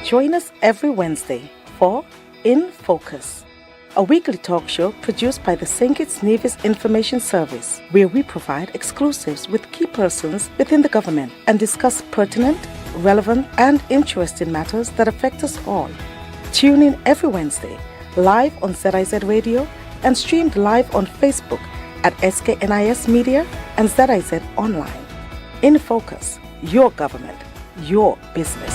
Join us every Wednesday for InFocus, a weekly talk show produced by the St. Kitts Nevis Information Service, where we provide exclusives with key persons within the government and discuss pertinent, relevant, and interesting matters that affect us all. Tune in every Wednesday, live on ZIZ Radio and streamed live on Facebook at SKNIS Media and ZIZ Online. InFocus, your government, your business.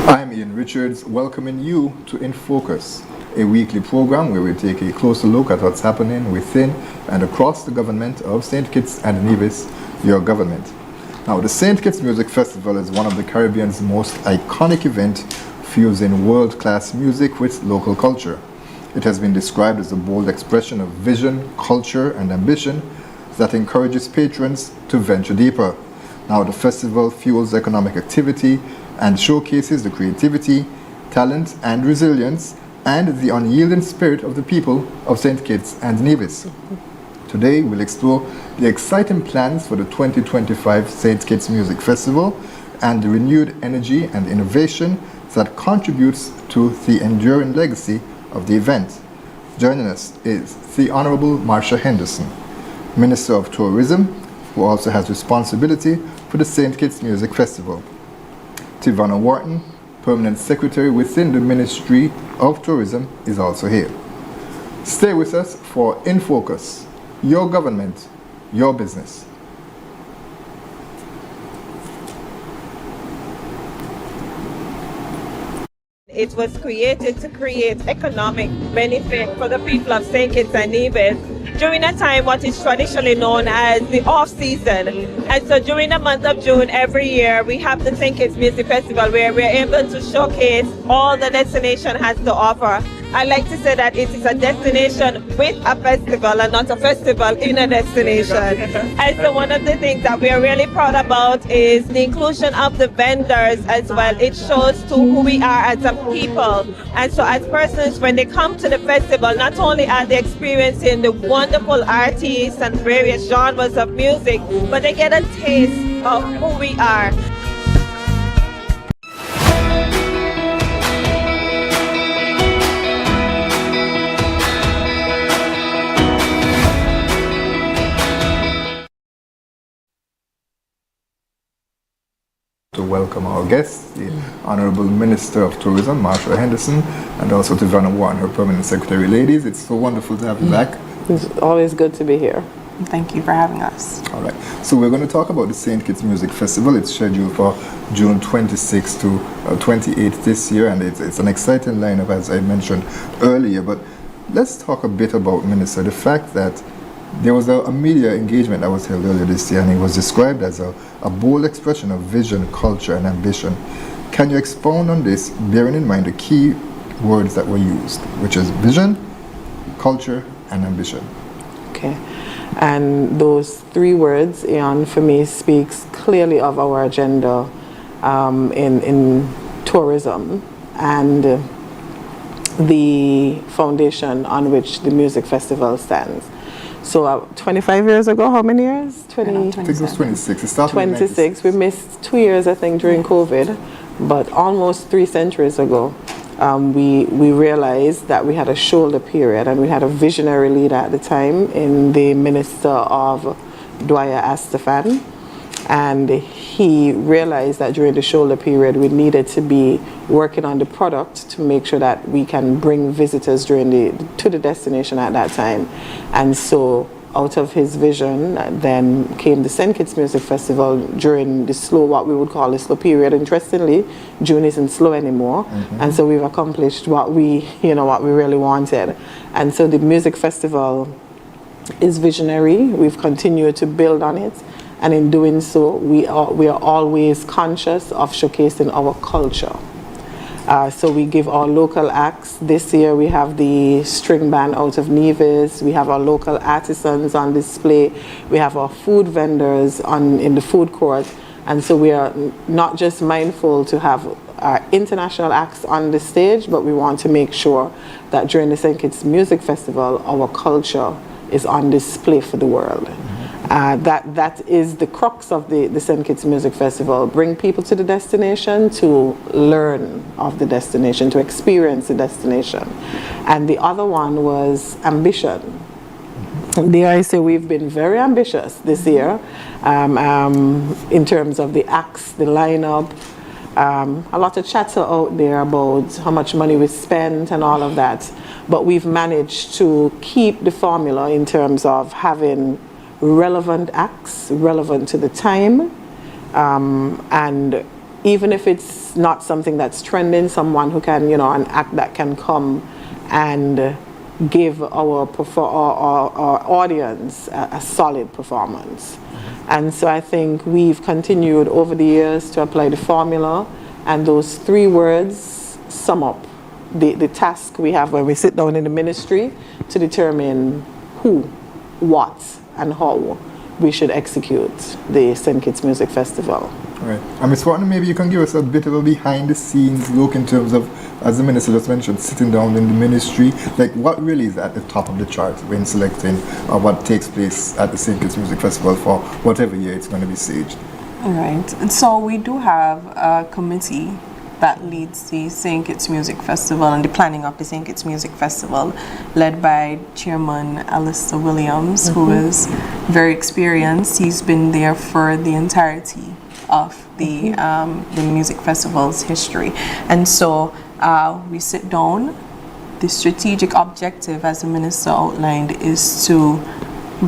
I'm Ian Richards, welcoming you to InFocus, a weekly program where we take a closer look at what's happening within and across the government of St. Kitts and Nevis, your government. Now, the St. Kitts Music Festival is one of the Caribbean's most iconic events, fusing world-class music with local culture. It has been described as a bold expression of vision, culture, and ambition that encourages patrons to venture deeper. Now, the festival fuels economic activity and showcases the creativity, talent, and resilience, and the unyielding spirit of the people of St. Kitts and Nevis. Today, we'll explore the exciting plans for the 2025 St. Kitts Music Festival and the renewed energy and innovation that contributes to the enduring legacy of the event. Joining us is the Honorable Marsha Henderson, Minister of Tourism, who also has responsibility for the St. Kitts Music Festival. Tivanna Wharton, Permanent Secretary within the Ministry of Tourism, is also here. Stay with us for InFocus, your government, your business. It was created to create economic benefit for the people of St. Kitts and Nevis during a time what is traditionally known as the off-season. And so during the month of June every year, we have the St. Kitts Music Festival where we're able to showcase all the destination has to offer. I like to say that it is a destination with a festival and not a festival in a destination. And so one of the things that we are really proud about is the inclusion of the vendors as well. It shows to who we are as a people. And so as persons, when they come to the festival, not only are they experiencing the wonderful artists and various genres of music, but they get a taste of who we are. To welcome our guests, the Honorable Minister of Tourism, Marsha Henderson, and also Tivanna Wharton, her Permanent Secretary. Ladies, it's so wonderful to have you back. It's always good to be here. Thank you for having us. All right, so we're going to talk about the St. Kitts Music Festival. It's scheduled for June 26th to 28th this year, and it's an exciting lineup, as I mentioned earlier. But let's talk a bit about, Minister, the fact that there was a media engagement that was held earlier this year, and it was described as a bold expression of vision, culture, and ambition. Can you expound on this, bearing in mind the key words that were used, which is vision, culture, and ambition? Okay. And those three words, Ian, for me, speaks clearly of our agenda in tourism and the foundation on which the music festival stands. So 25 years ago, how many years? I think it was 26. It started 26. We missed 2 years, I think, during COVID, but almost 3 centuries ago, we realized that we had a shoulder period, and we had a visionary leader at the time in the Minister of Dwyer Astafan, and he realized that during the shoulder period we needed to be working on the product to make sure that we can bring visitors to the destination at that time. And so out of his vision then came the St. Kitts Music Festival during the slow, what we would call the slow period. Interestingly, June isn't slow anymore, and so we've accomplished what we really wanted. And so the music festival is visionary. We've continued to build on it, and in doing so, we are always conscious of showcasing our culture. So we give our local acts. This year we have the string band out of Nevis. We have our local artisans on display. We have our food vendors in the food court. And so we are not just mindful to have our international acts on the stage, but we want to make sure that during the St. Kitts Music Festival, our culture is on display for the world. That is the crux of the St. Kitts Music Festival. Bring people to the destination to learn of the destination, to experience the destination. And the other one was ambition. Dare I say we've been very ambitious this year in terms of the acts, the lineup. A lot of chatter out there about how much money we spent and all of that. But we've managed to keep the formula in terms of having relevant acts, relevant to the time, and even if it's not something that's trending, someone who can, you know, an act that can come and give our audience a solid performance. And so I think we've continued over the years to apply the formula, and those 3 words sum up the task we have when we sit down in the ministry to determine who, what, and how we should execute the St. Kitts Music Festival. Right. And Ms. Wharton, maybe you can give us a bit of a behind-the-scenes look in terms of, as the minister just mentioned, sitting down in the ministry. Like, what really is at the top of the chart when selecting what takes place at the St. Kitts Music Festival for whatever year it's going to be staged? All right. And so we do have a committee that leads the St. Kitts Music Festival and the planning of the St. Kitts Music Festival, led by Chairman Alistair Williams, who is very experienced. He's been there for the entirety of the music festival's history. And so we sit down. The strategic objective, as the minister outlined, is to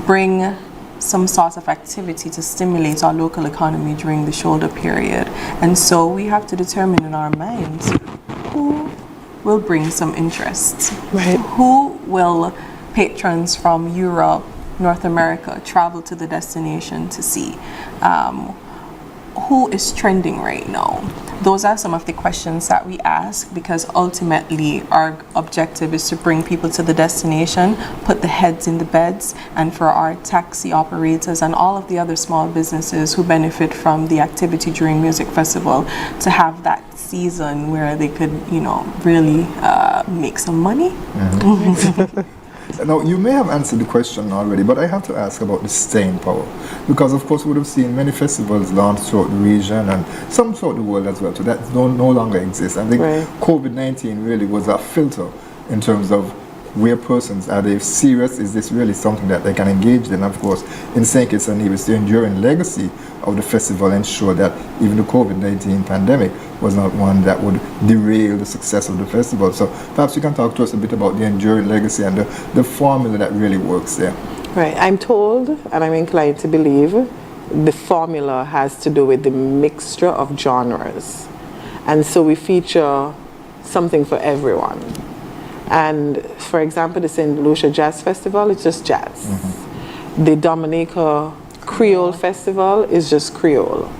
bring some sort of activity to stimulate our local economy during the shoulder period. And so we have to determine in our minds who will bring some interest. Right. Who will patrons from Europe, North America travel to the destination to see? Who is trending right now? Those are some of the questions that we ask, because ultimately our objective is to bring people to the destination, put the heads in the beds, and for our taxi operators and all of the other small businesses who benefit from the activity during music festival to have that season where they could, you know, really make some money. Now, you may have answered the question already, but I have to ask about the staying power. Because, of course, we would have seen many festivals launched throughout the region and some throughout the world as well. So that no longer exists. I think COVID-19 really was a filter in terms of where persons, are they serious? Is this really something that they can engage in? Of course, in St. Kitts and Nevis, the enduring legacy of the festival ensure that even the COVID-19 pandemic was not one that would derail the success of the festival. So perhaps you can talk to us a bit about the enduring legacy and the formula that really works there. Right. I'm told, and I'm inclined to believe, the formula has to do with the mixture of genres. And so we feature something for everyone. And for example, the St. Lucia Jazz Festival, it's just jazz. The Dominica Creole Festival is just Creole.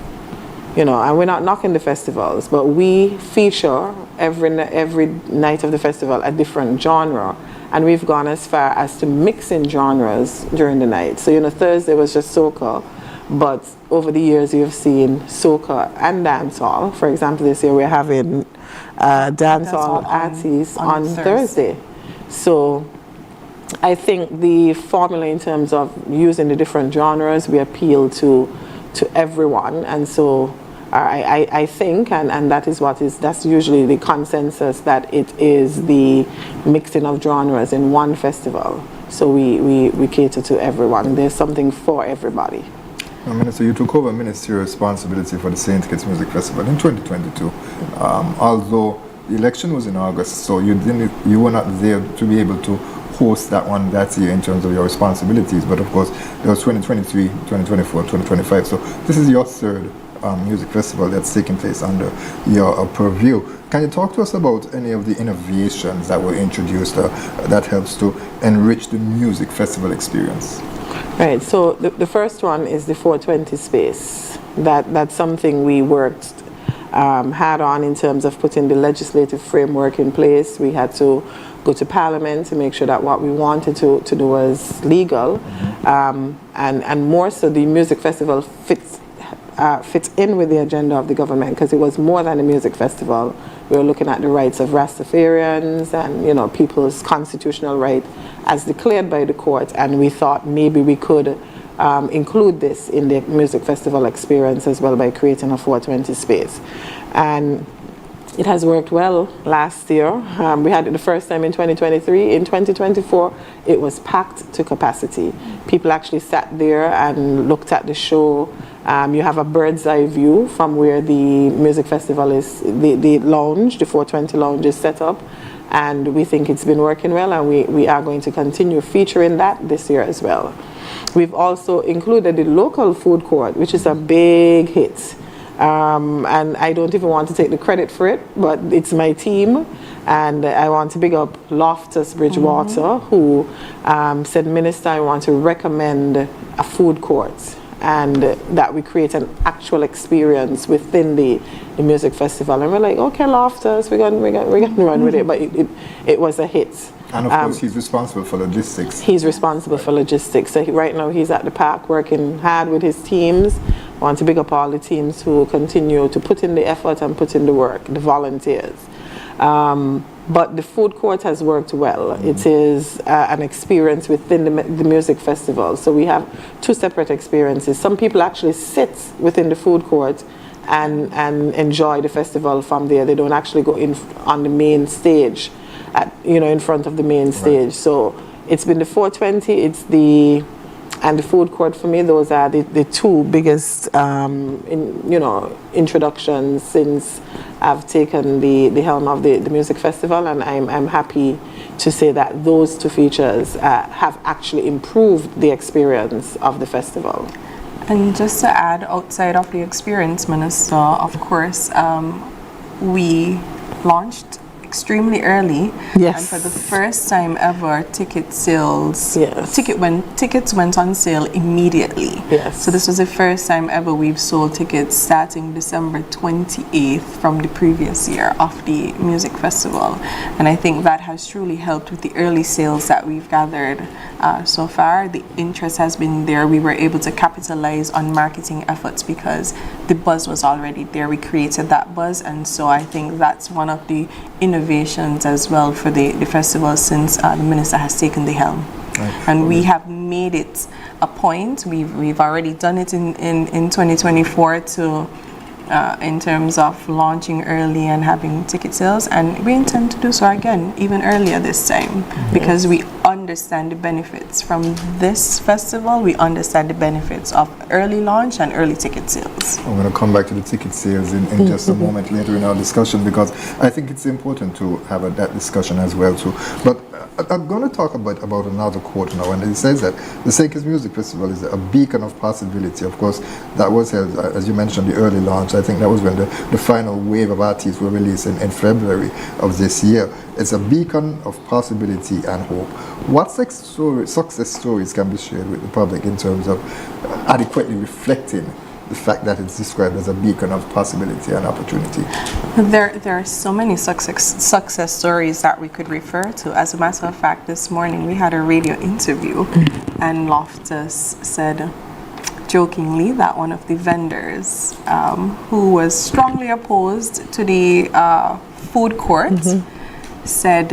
You know, and we're not knocking the festivals, but we feature every night of the festival a different genre. And we've gone as far as to mix in genres during the night. So, you know, Thursday was just soca, but over the years you've seen soca and dancehall. For example, this year we're having dancehall artists on Thursday. So I think the formula in terms of using the different genres, we appeal to everyone. And so I think, and that's usually the consensus, that it is the mixing of genres in one festival. So we cater to everyone. There's something for everybody. Now, Minister, you took over ministerial responsibility for the St. Kitts Music Festival in 2022. Although the election was in August, so you were not there to be able to host that one that year in terms of your responsibilities. But of course, there was 2023, 2024, 2025. So this is your third music festival that's taking place under your purview. Can you talk to us about any of the innovations that were introduced that helps to enrich the music festival experience? Right, so the first one is the 420 space. That's something we worked hard on in terms of putting the legislative framework in place. We had to go to Parliament to make sure that what we wanted to do was legal. And more so, the music festival fits in with the agenda of the government, because it was more than a music festival. We were looking at the rights of Rastafarians and, you know, people's constitutional right as declared by the court, and we thought maybe we could include this in the music festival experience as well by creating a 420 space. And it has worked well last year. We had it the first time in 2023. In 2024, it was packed to capacity. People actually sat there and looked at the show. You have a bird's eye view from where the music festival is, the lounge, the 420 lounge is set up. And we think it's been working well, and we are going to continue featuring that this year as well. We've also included the local food court, which is a big hit. And I don't even want to take the credit for it, but it's my team, and I want to big up Loftus Bridgewater, who said, Minister, I want to recommend a food court, and that we create an actual experience within the music festival. And we're like, okay, Loftus, we're gonna run with it, but it was a hit. And of course, he's responsible for logistics. He's responsible for logistics. So right now he's at the park working hard with his teams. I want to big up all the teams who continue to put in the effort and put in the work, the volunteers. But the food court has worked well. It is an experience within the music festival. So we have two separate experiences. Some people actually sit within the food court and enjoy the festival from there. They don't actually go in on the main stage, in front of the main stage. Right. So it's been the 420, and the food court for me. Those are the two biggest introductions since I've taken the helm of the music festival, and I'm happy to say that those two features have actually improved the experience of the festival. And just to add, outside of the experience, Minister, of course, we launched extremely early. Yes. And for the first time ever, ticket sales, tickets went on sale immediately. Yes. So this was the first time ever we've sold tickets starting December 28th from the previous year of the music festival. And I think that has truly helped with the early sales that we've gathered so far. The interest has been there. We were able to capitalize on marketing efforts because the buzz was already there. We created that buzz, and so I think that's one of the innovations as well for the festival since the minister has taken the helm. Right. And we have made it a point. We've already done it in 2024 to in terms of launching early and having ticket sales, and we intend to do so again even earlier this time, because we understand the benefits from this festival. We understand the benefits of early launch and early ticket sales. I'm going to come back to the ticket sales in just a moment later in our discussion, because I think it's important to have that discussion as well too. But I'm going to talk about another quote now, and it says that the SKNIS Music Festival is a beacon of possibility. Of course, that was held, as you mentioned, the early launch. I think that was when the final wave of artists were released in February of this year. It's a beacon of possibility and hope. What success stories can be shared with the public in terms of adequately reflecting the fact that it's described as a beacon of possibility and opportunity? There are so many success stories that we could refer to. As a matter of fact, this morning we had a radio interview, and Loftus said jokingly that one of the vendors who was strongly opposed to the food court said,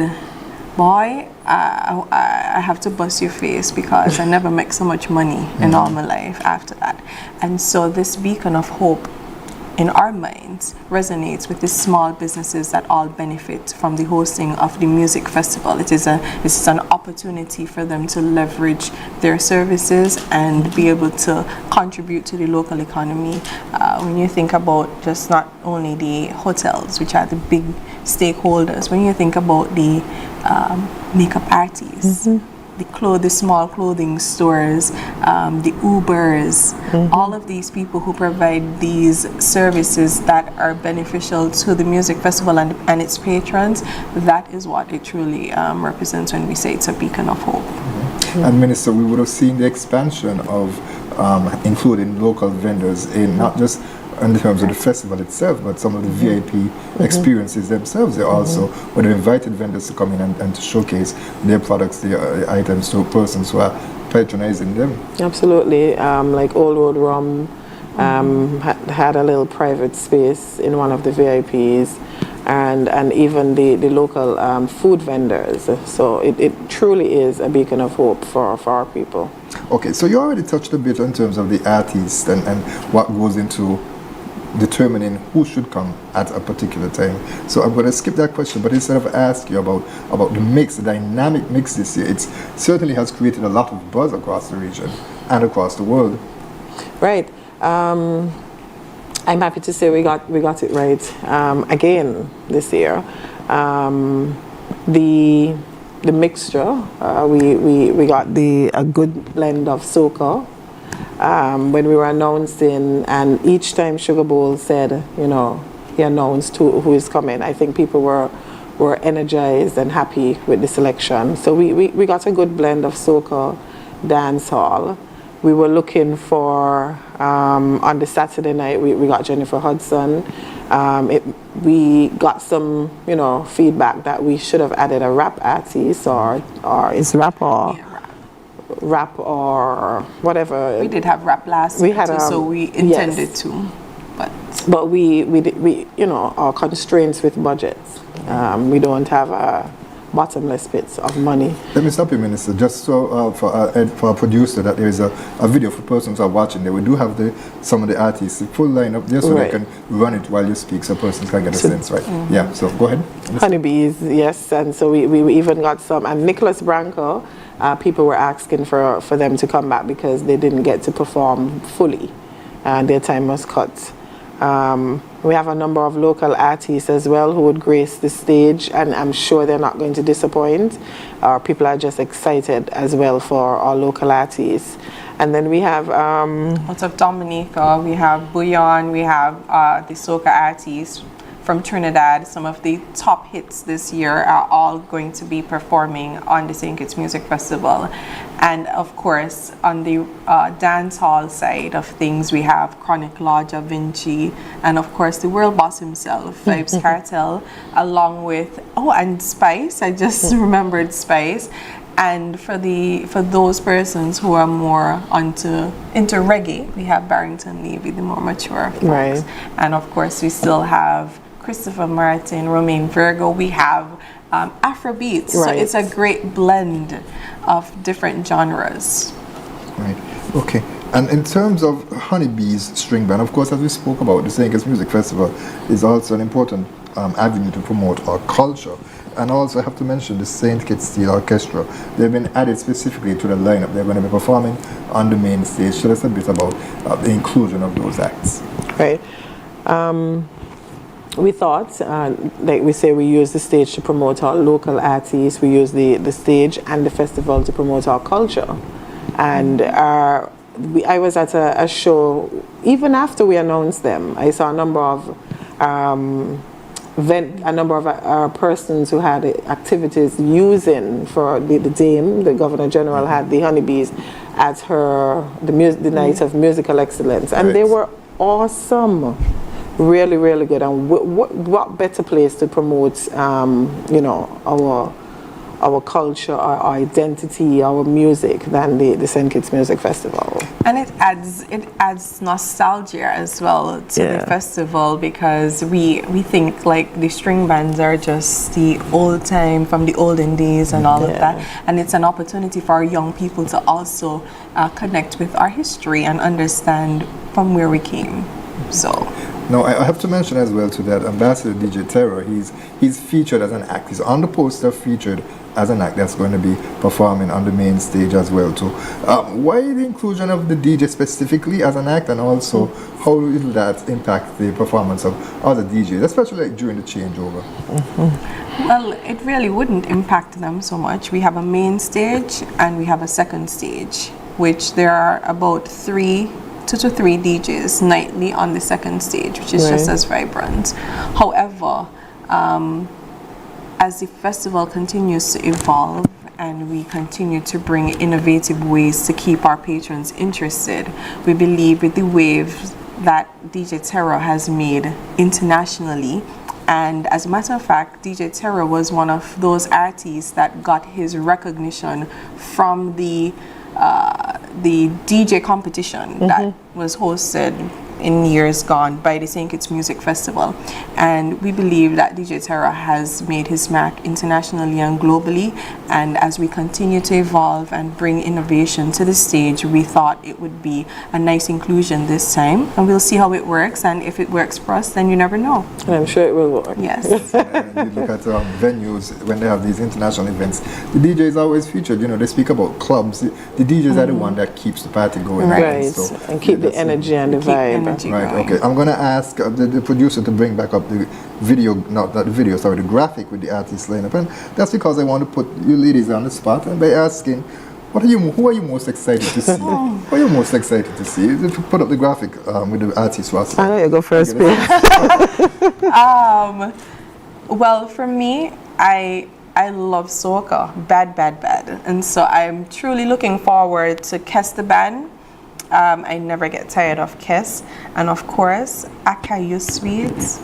boy, I have to bust your face because I never make so much money in all my life after that. And so this beacon of hope in our minds resonates with the small businesses that all benefit from the hosting of the music festival. It is an opportunity for them to leverage their services and be able to contribute to the local economy. When you think about just not only the hotels, which are the big stakeholders, when you think about the makeup artists, the small clothing stores, the Ubers, all of these people who provide these services that are beneficial to the music festival and its patrons, that is what it truly represents when we say it's a beacon of hope. And Minister, we would have seen the expansion of including local vendors in not just in terms of the festival itself, but some of the VIP experiences themselves. They also would have invited vendors to come in and to showcase their products, their items to persons who are patronizing them. Absolutely. Like Old Road Rum had a little private space in one of the VIPs, and even the local food vendors. So it truly is a beacon of hope for our people. Okay, so you already touched a bit in terms of the artist and what goes into determining who should come at a particular time. So I'm going to skip that question, but instead of ask you about the mix, the dynamic mix this year, it certainly has created a lot of buzz across the region and across the world. Right. I'm happy to say we got it right again this year. The mixture, we got a good blend of soca. When we were announcing, and each time Sugar Bowl said, he announced who is coming, I think people were energized and happy with the selection. So we got a good blend of soca, dancehall. We were looking for, on the Saturday night, we got Jennifer Hudson. We got some, feedback that we should have added a rap artist, or is rap or... Yeah. Rap or whatever. We did have rap last year too, so we intended to, but we our constraints with budgets. We don't have a bottomless pits of money. Let me stop you, Minister. Just so for a producer, that there is a video for persons who are watching there. We do have some of the artists, the full lineup there, so they can run it while you speak, so persons can get a sense, right? Mm-hmm. Yeah. So go ahead. Honeybees, yes, and so we even got some, and Nicholas Branco. People were asking for them to come back because they didn't get to perform fully. Their time was cut. We have a number of local artists as well who would grace the stage, and I'm sure they're not going to disappoint. People are just excited as well for our local artists. And then we have... lots of Dominica, we have Bouillon, we have the soca artists from Trinidad. Some of the top hits this year are all going to be performing on the St. Kitts Music Festival. And of course, on the dance hall side of things, we have Chronic Law, Da Vinci, and of course the world boss himself, Vibes Cartel, along with, and Spice. I just remembered Spice. And for those persons who are more into reggae, we have Barrington Levy, the more mature folks. Right. And of course, we still have Christopher Martin, Romain Virgo. We have Afrobeats. Right. So it's a great blend of different genres. Right. Okay. And in terms of Honeybees String Band, of course, as we spoke about, the St. Kitts Music Festival is also an important avenue to promote our culture. And also I have to mention the St. Kitts Steel Orchestra. They've been added specifically to the lineup. They're going to be performing on the main stage. Tell us a bit about the inclusion of those acts. Right. We thought, like we say, we use the stage to promote our local artists. We use the stage and the festival to promote our culture. And I was at a show, even after we announced them, I saw a number of our persons who had activities using for the Dame, the Governor General had the Honeybees at the night of musical excellence. And they were awesome. Really, really good. And what better place to promote, our culture, our identity, our music than the St. Kitts Music Festival. And it adds nostalgia as well to the festival, because we think like the string bands are just the old time from the olden days and all of that. And it's an opportunity for our young people to also connect with our history and understand from where we came. So. Now, I have to mention as well to that Ambassador DJ Terror, he's featured as an act. He's on the poster featured as an act that's going to be performing on the main stage as well too. Why the inclusion of the DJ specifically as an act, and also how will that impact the performance of other DJs, especially like during the changeover? Well, it really wouldn't impact them so much. We have a main stage and we have a second stage, which there are about 2 to 3 DJs nightly on the second stage, which is just as vibrant. However, as the festival continues to evolve and we continue to bring innovative ways to keep our patrons interested, we believe with the wave that DJ Terror has made internationally. And as a matter of fact, DJ Terror was one of those artists that got his recognition from the DJ competition that was hosted in years gone by the St. Kitts Music Festival, and we believe that DJ Terra has made his mark internationally and globally, and as we continue to evolve and bring innovation to the stage, we thought it would be a nice inclusion this time, and we'll see how it works, and if it works for us, then you never know. And I'm sure it will work. Yes. And you look at venues when they have these international events, the DJs are always featured. You know, they speak about clubs. The DJs are the one that keeps the party going. Right, So, and keep the energy and the vibe. Right, okay. I'm going to ask the producer to bring back up the video, not the video, sorry, the graphic with the artist lineup. And that's because I want to put you ladies on the spot and by asking, who are you most excited to see? Who are you most excited to see? If you put up the graphic with the artist roster. I know you go first, Well, for me, I love soca, bad. And so I'm truly looking forward to Kes the Band. I never get tired of Kes. And of course, Akayu Sweet.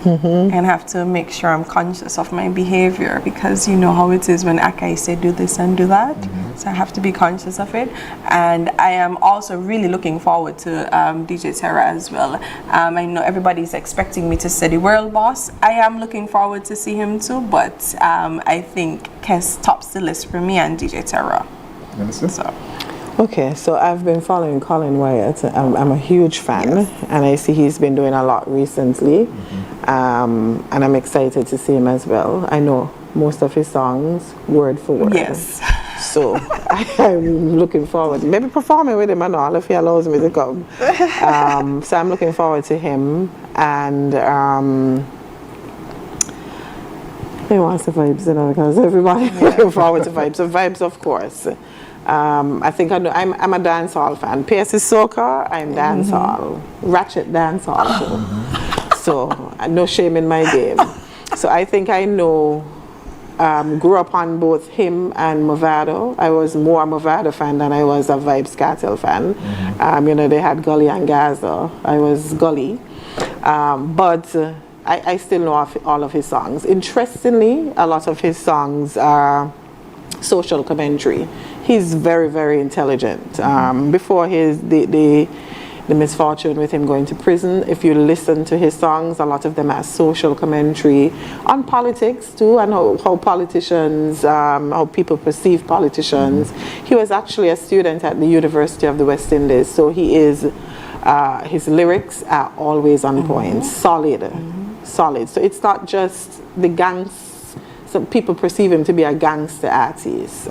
And have to make sure I'm conscious of my behavior, because you know how it is when Akai say do this and do that. So I have to be conscious of it. And I am also really looking forward to DJ Terra as well. I know everybody's expecting me to say the world boss. I am looking forward to see him too, but I think Kes tops the list for me and DJ Terra. So. Okay, so I've been following Colin Wyatt. I'm a huge fan, and I see he's been doing a lot recently, and I'm excited to see him as well. I know most of his songs word for word. Yes. So I'm looking forward. Maybe performing with him and all if he allows me to come. So I'm looking forward to him, and he wants the vibes, you know, because everybody's looking forward to vibes. So vibes, of course. I think I'm a dancehall fan. PS is soca, I'm dancehall. Ratchet dancehall too. So no shame in my game. So I think I know, grew up on both him and Movado. I was more a Movado fan than I was a Vibes Cartel fan. You know, they had Gully and Gaza. I was Gully. But I still know all of his songs. Interestingly, a lot of his songs are social commentary. He's very, very intelligent. Before the misfortune with him going to prison, if you listen to his songs, a lot of them are social commentary on politics too, and how politicians, how people perceive politicians. He was actually a student at the University of the West Indies, so he is, his lyrics are always on point, solid. So it's not just the gangs. So people perceive him to be a gangster artist.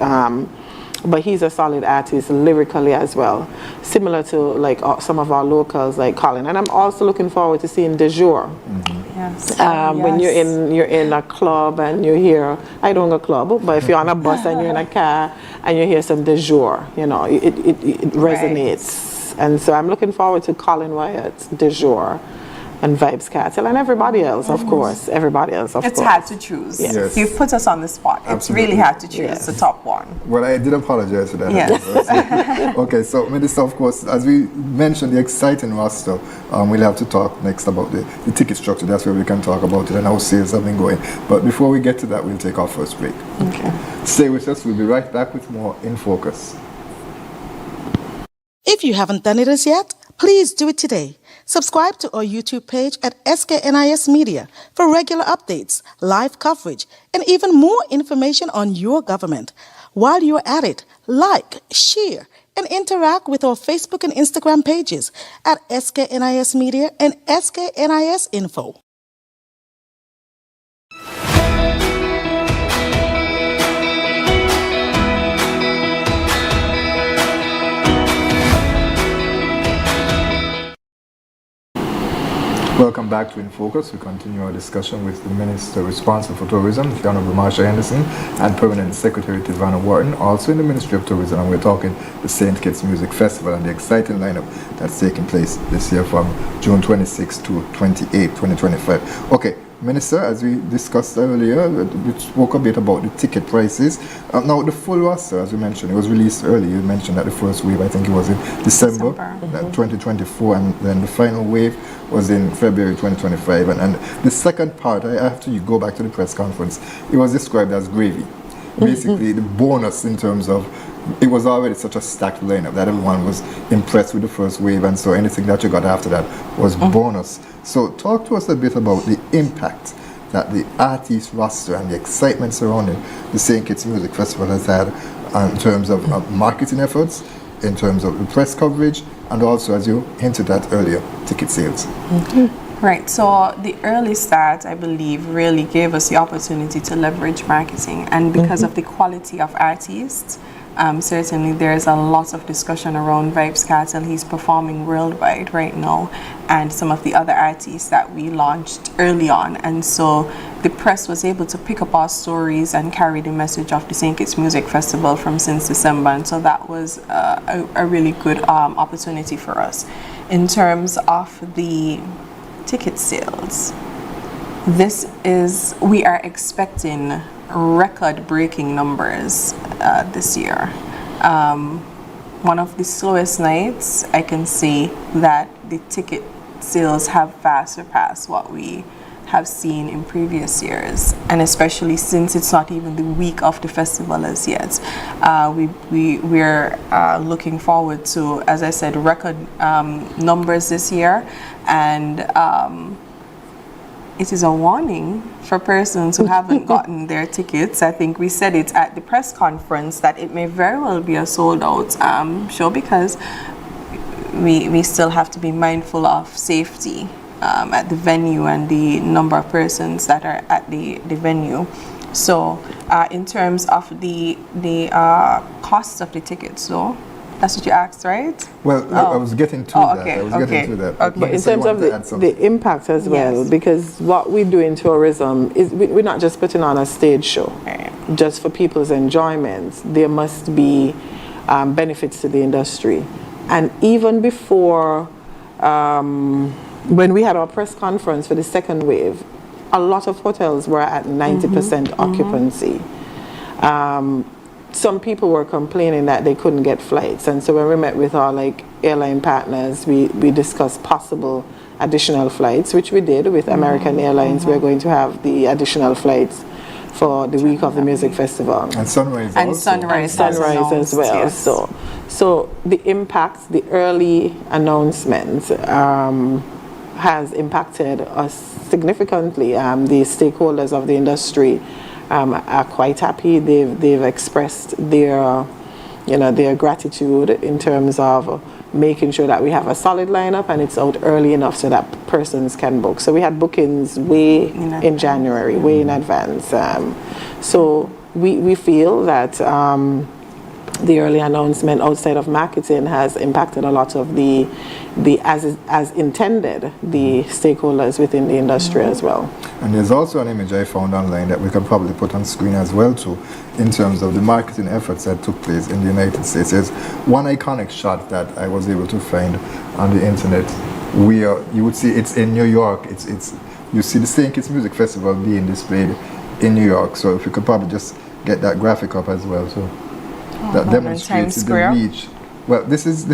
But he's a solid artist lyrically as well, similar to like some of our locals like Colin. And I'm also looking forward to seeing De Jour. Yes. When you're in a club and you hear, I don't go club, but if you're on a bus and you're in a car and you hear some De Jour, you know, it resonates. And so I'm looking forward to Colin Wyatt, De Jour, and Vibes Cartel, and everybody else, of course. It's hard to choose. Yes. You've put us on the spot. It's really hard to choose the top one. Well, I did apologize for that. Yes. Okay, so Minister, of course, as we mentioned, the exciting roster, we'll have to talk next about the ticket structure. That's where we can talk about it and how sales have been going. But before we get to that, we'll take our first break. Okay. Stay with us. We'll be right back with more In Focus. If you haven't done it as yet, please do it today. Subscribe to our YouTube page at SKNIS Media for regular updates, live coverage, and even more information on your government. While you're at it, like, share, and interact with our Facebook and Instagram pages at SKNIS Media and SKNIS Info. Welcome back to In Focus. We continue our discussion with the Minister responsible for Tourism, the Honorable Marsha Henderson, and Permanent Secretary Tivanna Wharton, also in the Ministry of Tourism, and we're talking the St. Kitts Music Festival and the exciting lineup that's taking place this year from June 26 to 28, 2025. Okay, Minister, as we discussed earlier, we spoke a bit about the ticket prices. Now, the full roster, as we mentioned, it was released early. You mentioned that the first wave, I think it was in December 2024, and then the final wave was in February 2025. And the second part, after you go back to the press conference, it was described as gravy. Basically, the bonus in terms of it was already such a stacked lineup that everyone was impressed with the first wave, and so anything that you got after that was bonus. So talk to us a bit about the impact that the artist roster and the excitement surrounding the St. Kitts Music Festival has had in terms of marketing efforts, in terms of the press coverage, and also, as you hinted at earlier, ticket sales. Right, so the early start, I believe, really gave us the opportunity to leverage marketing, and because of the quality of artists, certainly there's a lot of discussion around Vibes Cartel. He's performing worldwide right now, and some of the other artists that we launched early on, and so the press was able to pick up our stories and carry the message of the St. Kitts Music Festival from since December, and so that was a really good opportunity for us. In terms of the ticket sales, we are expecting record-breaking numbers this year. One of the slowest nights, I can say that the ticket sales have far surpassed what we have seen in previous years, and especially since it's not even the week of the festival as yet. We're looking forward to, as I said, record numbers this year, and it is a warning for persons who haven't gotten their tickets. I think we said it at the press conference that it may very well be a sold out show, because we still have to be mindful of safety at the venue and the number of persons that are at the venue. So in terms of the cost of the tickets, though, that's what you asked, right? Well, I was getting to that. Okay, I was getting to that. Okay. But in terms of the impact as well, Yes. because what we do in tourism is we're not just putting on a stage show just for people's enjoyment. There must be benefits to the industry. And even before, when we had our press conference for the second wave, a lot of hotels were at 90% occupancy. Some people were complaining that they couldn't get flights, and so when we met with our airline partners, we discussed possible additional flights, which we did with American Airlines. We're going to have the additional flights for the week of the music festival, and Sunrise And also. Sunrise as well. Yes. So the impact, the early announcement has impacted us significantly. The stakeholders of the industry are quite happy. They've expressed their gratitude in terms of making sure that we have a solid lineup and it's out early enough so that persons can book. So we had bookings way in January, way in advance. So we feel that the early announcement outside of marketing has impacted a lot of the as intended, the stakeholders within the industry as well. And there's also an image I found online that we can probably put on screen as well too, in terms of the marketing efforts that took place in the United States. There's one iconic shot that I was able to find on the internet where you would see it's in New York. You see the St. Kitts Music Festival being displayed in New York. So if you could probably just get that graphic up as well. So that demonstrates the reach. Well, this is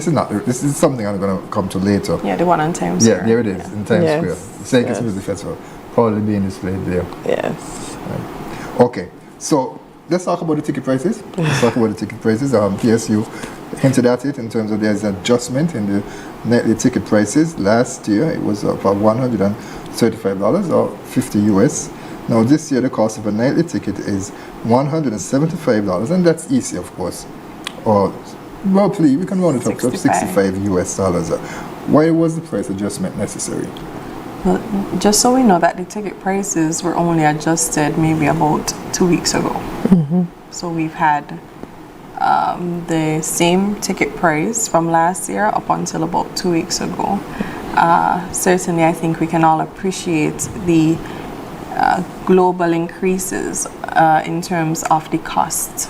something I'm going to come to later. Yeah, the one on Times Square. Yeah, there it is in Times Square. The St. Kitts Music Festival probably being displayed there. Yes. Right. Okay, so let's talk about the ticket prices. PSU hinted at it in terms of there's an adjustment in the nightly ticket prices. Last year it was about $135 or 50 US. Now this year the cost of a nightly ticket is $175, and that's easy, of course. Or roughly, we can round it up to $65 US. Why was the price adjustment necessary? Well, just so we know that the ticket prices were only adjusted maybe about 2 weeks ago. So we've had the same ticket price from last year up until about 2 weeks ago. Certainly, I think we can all appreciate the global increases in terms of the cost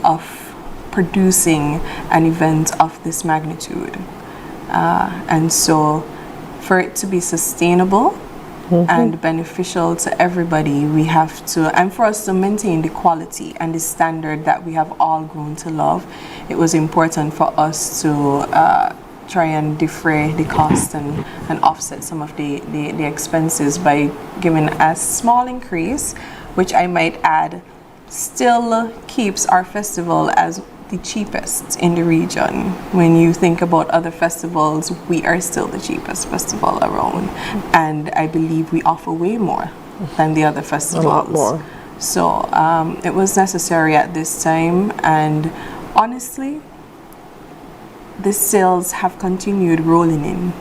of producing an event of this magnitude. And so for it to be sustainable and beneficial to everybody, we have to, and for us to maintain the quality and the standard that we have all grown to love, it was important for us to try and defray the cost and offset some of the expenses by giving a small increase, which I might add still keeps our festival as the cheapest in the region. When you think about other festivals, we are still the cheapest festival around, and I believe we offer way more than the other festivals. A lot more. So it was necessary at this time, and honestly, the sales have continued rolling in.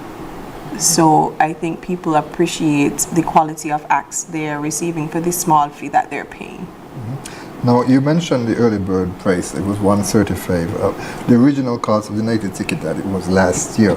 So I think people appreciate the quality of acts they're receiving for the small fee that they're paying. Now, you mentioned the early bird price. It was $135. The original cost of the night ticket that it was last year.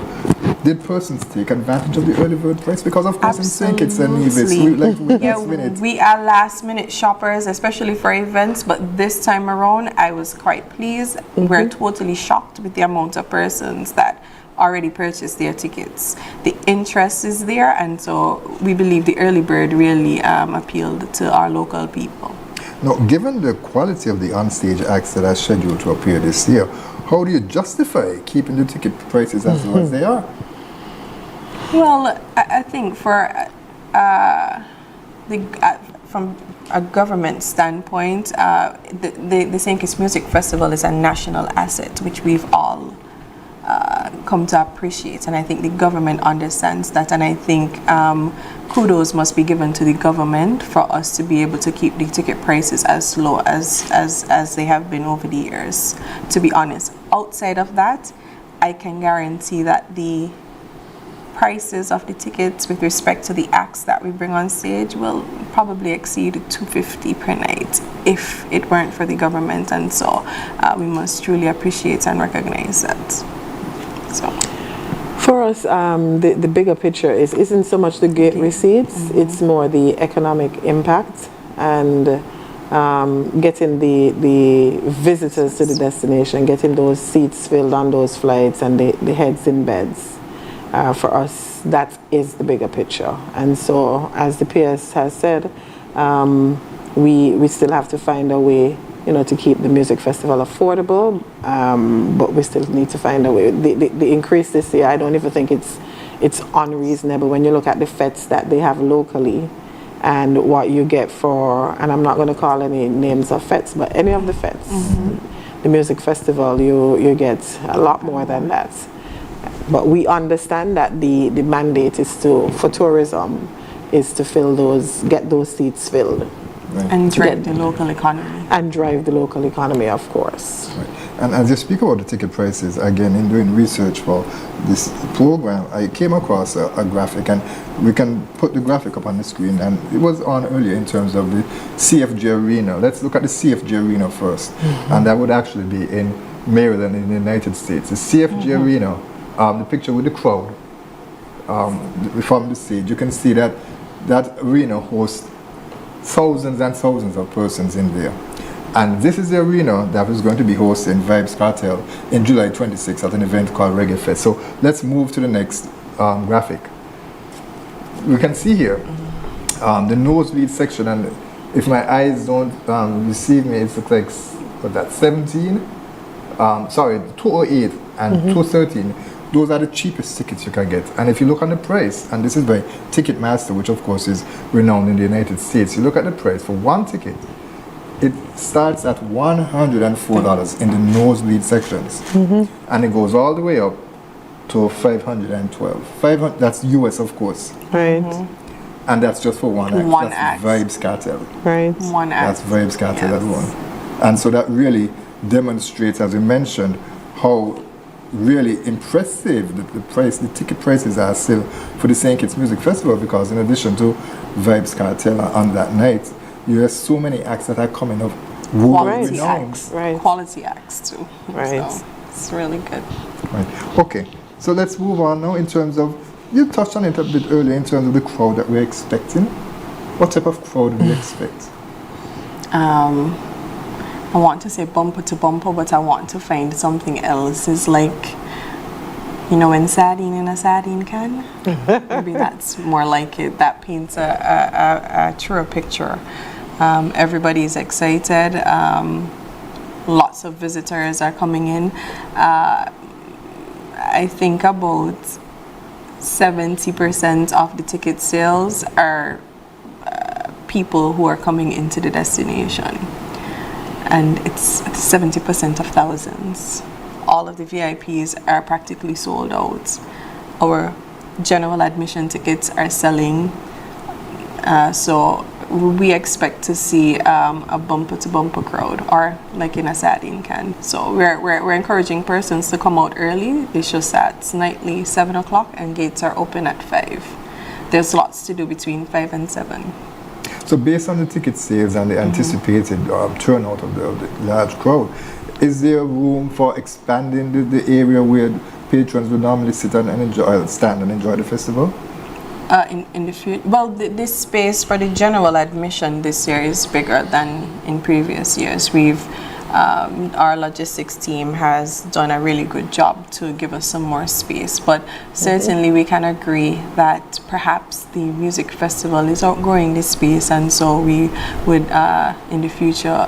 Did persons take advantage of the early bird price? Because of course in St. Kitts and Nevis, we like to wait last minute. We are last minute shoppers, especially for events, but this time around I was quite pleased. We're totally shocked with the amount of persons that already purchased their tickets. The interest is there, and so we believe the early bird really appealed to our local people. Now, given the quality of the onstage acts that are scheduled to appear this year, how do you justify keeping the ticket prices as low as they are? Well, I think for from a government standpoint, the St. Kitts Music Festival is a national asset, which we've all come to appreciate, and I think the government understands that, and I think kudos must be given to the government for us to be able to keep the ticket prices as low as they have been over the years. To be honest, outside of that, I can guarantee that the prices of the tickets with respect to the acts that we bring on stage will probably exceed $250 per night if it weren't for the government, and so we must truly appreciate and recognize that. So for us, the bigger picture isn't so much the gate receipts, it's more the economic impact and getting the visitors to the destination, getting those seats filled on those flights and the heads in beds. For us, that is the bigger picture. And so, as the PS has said, we still have to find a way, to keep the music festival affordable, but we still need to find a way. The increase this year, I don't even think it's unreasonable when you look at the fetes that they have locally and what you get for, and I'm not going to call any names of fetes, but any of the fetes, the music festival, you get a lot more than that. But we understand that the mandate is for tourism is to get those seats filled. Right. And drive the local economy. And drive the local economy, of course. Right. And as you speak about the ticket prices, again, in doing research for this program, I came across a graphic, and we can put the graphic up on the screen, and it was on earlier in terms of the CFG Arena. Let's look at the CFG Arena first, and that would actually be in Maryland in the United States. The CFG Arena, the picture with the crowd from the stage, you can see that arena hosts thousands and thousands of persons in there. And this is the arena that is going to be hosting Vibes Cartel in July 26th at an event called Reggae Fest. So let's move to the next graphic. We can see here the nosebleed section, and if my eyes don't deceive me, it looks like 17? 208 and 213. Those are the cheapest tickets you can get. And if you look on the price, and this is by Ticketmaster, which of course is renowned in the United States, you look at the price for one ticket, it starts at $104 in the nosebleed sections. And it goes all the way up to $512. That's US, of course. Right. And that's just for one act. One that's act. Vibes Cartel. Right. One act. That's Vibes Cartel, that one. And so that really demonstrates, as we mentioned, how really impressive the ticket prices are still for the St. Kitts Music Festival, because in addition to Vibes Cartel on that night, you have so many acts that are coming up. Quality acts. Right. Quality acts too. Right. So it's really good. Right. Okay. So let's move on now in terms of, you touched on it a bit earlier in terms of the crowd that we're expecting. What type of crowd do we expect? I want to say bumper to bumper, but I want to find something else. It's like, when sardine in a sardine can? Maybe that's more like it. That paints a truer picture. Everybody's excited. Lots of visitors are coming in. I think about 70% of the ticket sales are people who are coming into the destination. And it's 70% of thousands. All of the VIPs are practically sold out. Our general admission tickets are selling. So we expect to see a bumper-to-bumper crowd, or like in a sardine can. So we're encouraging persons to come out early. It's just that nightly 7 o'clock and gates are open at 5. There's lots to do between 5 and 7. So based on the ticket sales and the anticipated turnout of the large crowd, is there room for expanding the area where patrons would normally sit and stand and enjoy the festival? In the future, well, this space for the general admission this year is bigger than in previous years. Our logistics team has done a really good job to give us some more space, but certainly we can agree that perhaps the music festival is outgrowing this space, and so we would in the future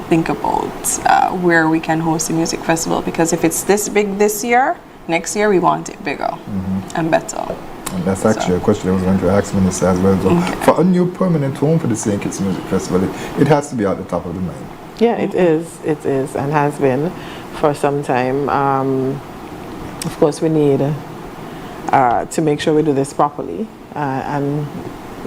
think about where we can host the music festival, because if it's this big this year, next year we want it bigger and better. And that's actually a question I was going to ask Minister as well. So for a new permanent home for the St. Kitts Music Festival, it has to be at the top of the mind. Yeah, it is, and has been for some time. Of course, we need to make sure we do this properly and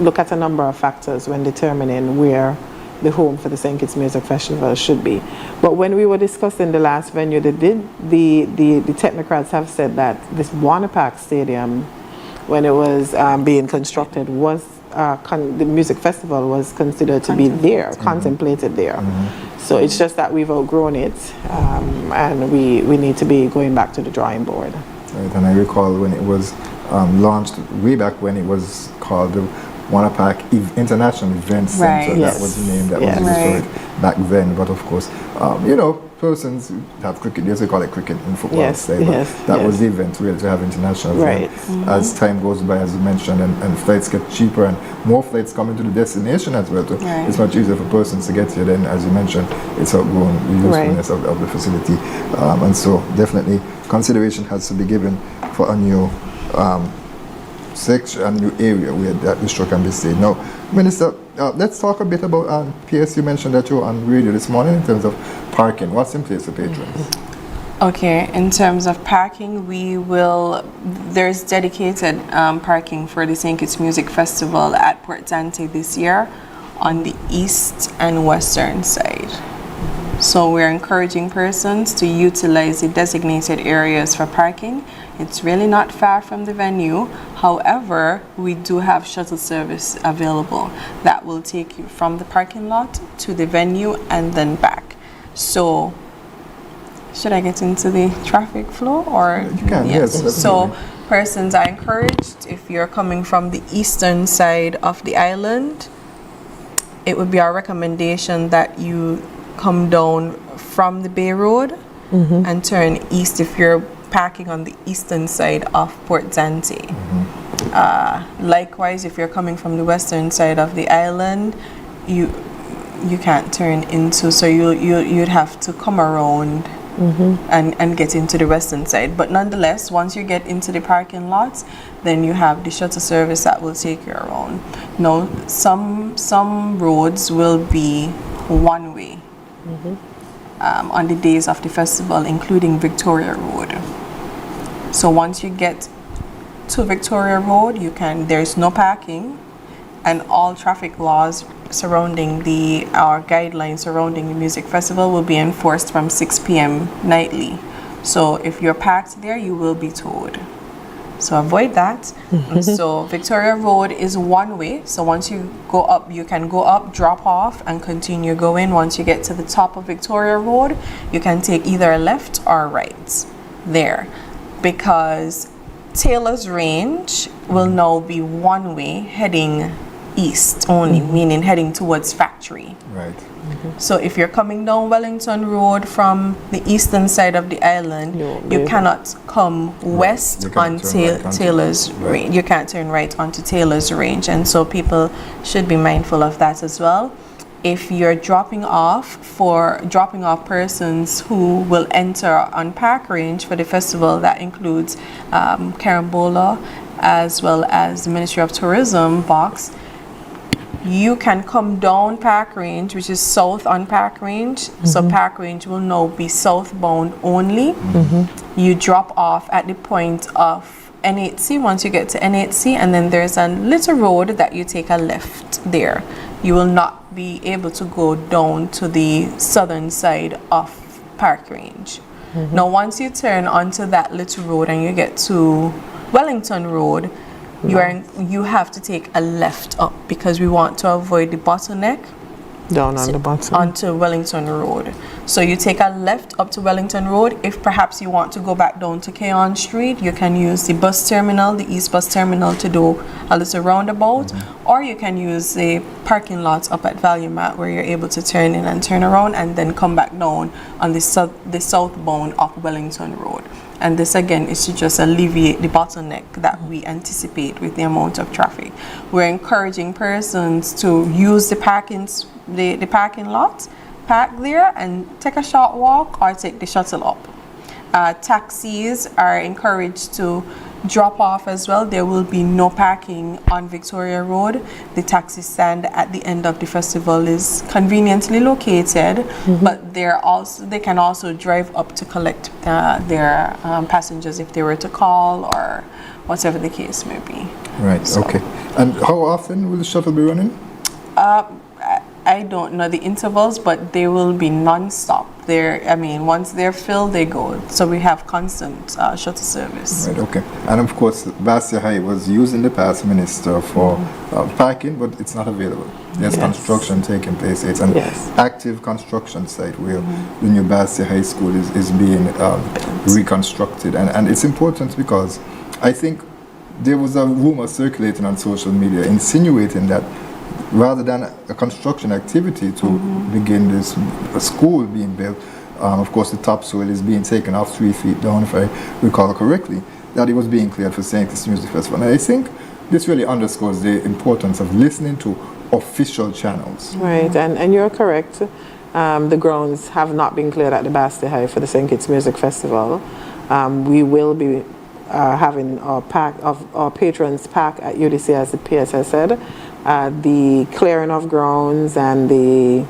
look at a number of factors when determining where the home for the St. Kitts Music Festival should be. But when we were discussing the last venue, the technocrats have said that this Warner Stadium, when it was being constructed, was the music festival was considered to be there, contemplated there. So it's just that we've outgrown it, and we need to be going back to the drawing board. Right, and I recall when it was launched way back when it was called the Warner International Event Center. Right. That was the name that was used for it back then. But of course, persons have cricket, they also call it cricket in football. That was the event really to have international events. As time goes by, as you mentioned, and flights get cheaper and more flights come into the destination as well. So it's much easier for persons to get here. Then, as you mentioned, it's outgrown the usefulness of the facility. And so definitely consideration has to be given for a new section, a new area where that distro can be stayed. Now, Minister, let's talk a bit about PS. You mentioned that you were on radio this morning in terms of parking. What's in place for patrons? Okay, in terms of parking, there's dedicated parking for the St. Kitts Music Festival at Port Zante this year on the east and western side. So we're encouraging persons to utilize the designated areas for parking. It's really not far from the venue. However, we do have shuttle service available that will take you from the parking lot to the venue and then back. So, should I get into the traffic flow, or? You can, yes. So, persons are encouraged, if you're coming from the eastern side of the island, it would be our recommendation that you come down from the Bay Road and turn east if you're parking on the eastern side of Port Zante. Likewise, if you're coming from the western side of the island, you can't turn into, so you'd have to come around and get into the western side. But nonetheless, once you get into the parking lots, then you have the shuttle service that will take you around. Now, some roads will be one way on the days of the festival, including Victoria Road. So once you get to Victoria Road, there's no parking, and all traffic laws surrounding our guidelines surrounding the music festival will be enforced from 6 p.m. nightly. So if you're parked there, you will be towed. So avoid that. So Victoria Road is one way. So once you go up, you can go up, drop off, and continue going. Once you get to the top of Victoria Road, you can take either a left or a right there, because Taylor's Range will now be one way heading east only, meaning heading towards Factory. Right. So if you're coming down Wellington Road from the eastern side of the island, you cannot come west on Taylor's Range. You can't turn right onto Taylor's Range, and so people should be mindful of that as well. If you're dropping off persons who will enter on Park Range for the festival, that includes Carambola as well as the Ministry of Tourism box, you can come down Park Range, which is south on Park Range. So Park Range will now be southbound only. You drop off at the point of N8C once you get to N8C, and then there's a little road that you take a left there. You will not be able to go down to the southern side of Park Range. Now once you turn onto that little road and you get to Wellington Road, you have to take a left up because we want to avoid the bottleneck Down on the bottom. onto Wellington Road. So you take a left up to Wellington Road. If perhaps you want to go back down to Keon Street, you can use the bus terminal, the East Bus Terminal, to do a little roundabout, or you can use the parking lots up at Valuemat where you're able to turn in and turn around and then come back down on the southbound of Wellington Road. And this again is to just alleviate the bottleneck that we anticipate with the amount of traffic. We're encouraging persons to use the parking lot, park there and take a short walk or take the shuttle up. Taxis are encouraged to drop off as well. There will be no parking on Victoria Road. The taxi stand at the end of the festival is conveniently located, but they can also drive up to collect their passengers if they were to call or whatever the case may be. Right, So- okay. And how often will the shuttle be running? I don't know the intervals, but they will be non-stop. Once they're filled, they go. So we have constant shuttle service. Right, okay. And of course, Bastia High was used in the past, Minister, for parking, but it's not available. There's Yes. construction taking place. It's an Yes. active construction site where the new Bastia High School is being reconstructed. And it's important because I think there was a rumor circulating on social media insinuating that rather than a construction activity to begin this school being built, of course the topsoil is being taken off 3 feet down, if I recall correctly, that it was being cleared for St. Kitts Music Festival. And I think this really underscores the importance of listening to official channels. Right, and you're correct. The grounds have not been cleared at the Bastia High for the St. Kitts Music Festival. We will be having our patrons pack at UDC, as the PSS said. The clearing of grounds and the